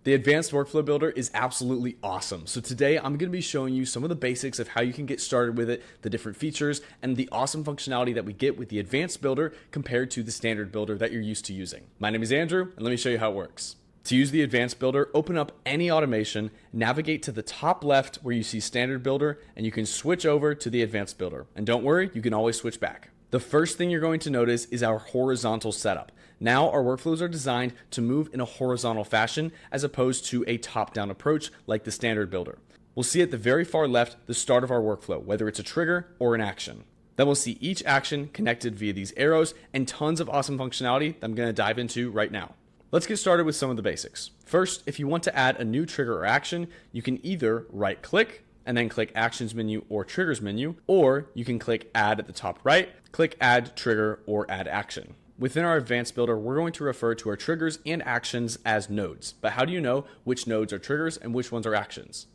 The Advanced Workflow Builder is absolutely awesome. So today I'm going to be showing you some of the basics of how you can get started with it, the different features, and the awesome functionality that we get with the Advanced Builder compared to the Standard Builder that you're used to using. My name is Andrew, and let me show you how it works. To use the Advanced Builder, open up any automation, navigate to the top left where you see Standard Builder, and you can switch over to the Advanced Builder. And don't worry, you can always switch back. The first thing you're going to notice is our horizontal setup. Now our workflows are designed to move in a horizontal fashion as opposed to a top-down approach like the Standard Builder. We'll see at the very far left the start of our workflow, whether it's a trigger or an action. Then we'll see each action connected via these arrows and tons of awesome functionality that I'm going to dive into right now. Let's get started with some of the basics. First, if you want to add a new trigger or action, you can either right-click and then click Actions menu or Triggers menu, or you can click Add at the top right, click Add Trigger or Add Action. Within our Advanced Builder, we're going to refer to our triggers and actions as nodes. But how do you know which nodes are triggers and which ones are actions?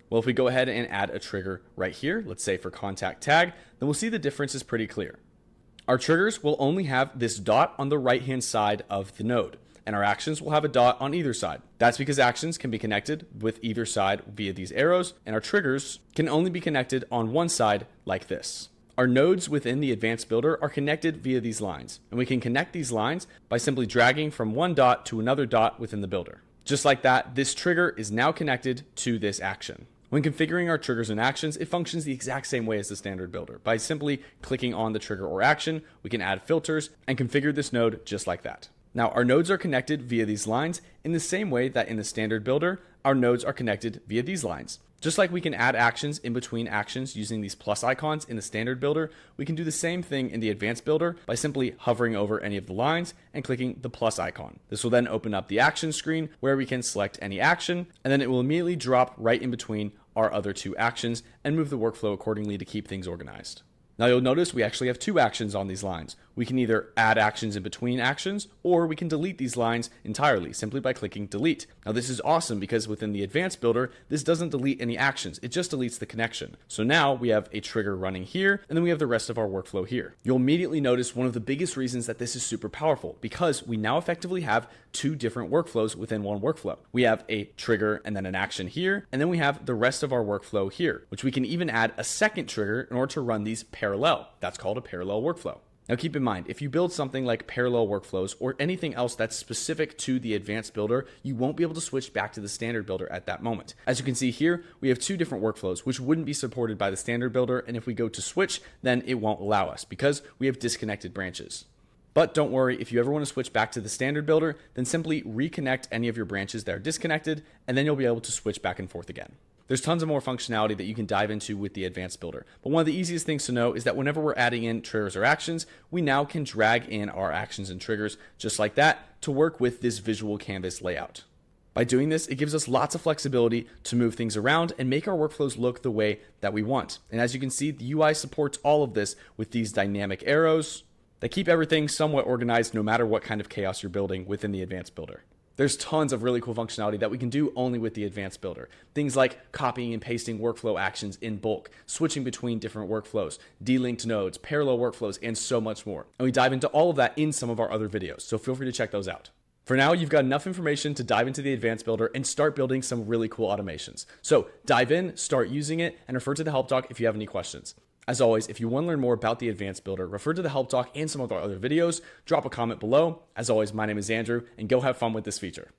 Well, if we go ahead and add a trigger right here, let's say for contact tag, then we'll see the difference is pretty clear. Our triggers will only have this dot on the right-hand side of the node, and our actions will have a dot on either side. That's because actions can be connected with either side via these arrows, and our triggers can only be connected on one side like this. Our nodes within the Advanced Builder are connected via these lines, and we can connect these lines by simply dragging from one dot to another dot within the builder. Just like that, this trigger is now connected to this action. When configuring our triggers and actions, it functions the exact same way as the Standard Builder. By simply clicking on the trigger or action, we can add filters and configure this node just like that. Now, our nodes are connected via these lines in the same way that in the Standard Builder, our nodes are connected via these lines. Just like we can add actions in between actions using these plus icons in the Standard Builder, we can do the same thing in the Advanced Builder by simply hovering over any of the lines and clicking the plus icon. This will then open up the action screen where we can select any action, and then it will immediately drop right in between our other two actions and move the workflow accordingly to keep things organized. Now you'll notice we actually have two actions on these lines. We can either add actions in between actions, or we can delete these lines entirely simply by clicking delete. Now this is awesome because within the Advanced Builder, this doesn't delete any actions, it just deletes the connection. So now we have a trigger running here, and then we have the rest of our workflow here. You'll immediately notice one of the biggest reasons that this is super powerful, because we now effectively have two different workflows within one workflow. We have a trigger and then an action here, and then we have the rest of our workflow here, which we can even add a second trigger in order to run these parallel. That's called a parallel workflow. Now keep in mind, if you build something like parallel workflows or anything else that's specific to the Advanced Builder, you won't be able to switch back to the Standard Builder at that moment. As you can see here, we have two different workflows, which wouldn't be supported by the Standard Builder, and if we go to switch, then it won't allow us because we have disconnected branches. But don't worry, if you ever want to switch back to the Standard Builder, then simply reconnect any of your branches that are disconnected, and then you'll be able to switch back and forth again. There's tons of more functionality that you can dive into with the Advanced Builder, but one of the easiest things to know is that whenever we're adding in triggers or actions, we now can drag in our actions and triggers just like that to work with this visual canvas layout. By doing this, it gives us lots of flexibility to move things around and make our workflows look the way that we want. And as you can see, the UI supports all of this with these dynamic arrows that keep everything somewhat organized no matter what kind of chaos you're building within the Advanced Builder. There's tons of really cool functionality that we can do only with the Advanced Builder. Things like copying and pasting workflow actions in bulk, switching between different workflows, delinked nodes, parallel workflows, and so much more. And we dive into all of that in some of our other videos, so feel free to check those out. For now, you've got enough information to dive into the Advanced Builder and start building some really cool automations. So dive in, start using it, and refer to the help doc if you have any questions. As always, if you want to learn more about the Advanced Builder, refer to the help doc and some of our other videos, drop a comment below. As always, my name is Andrew, and go have fun with this feature.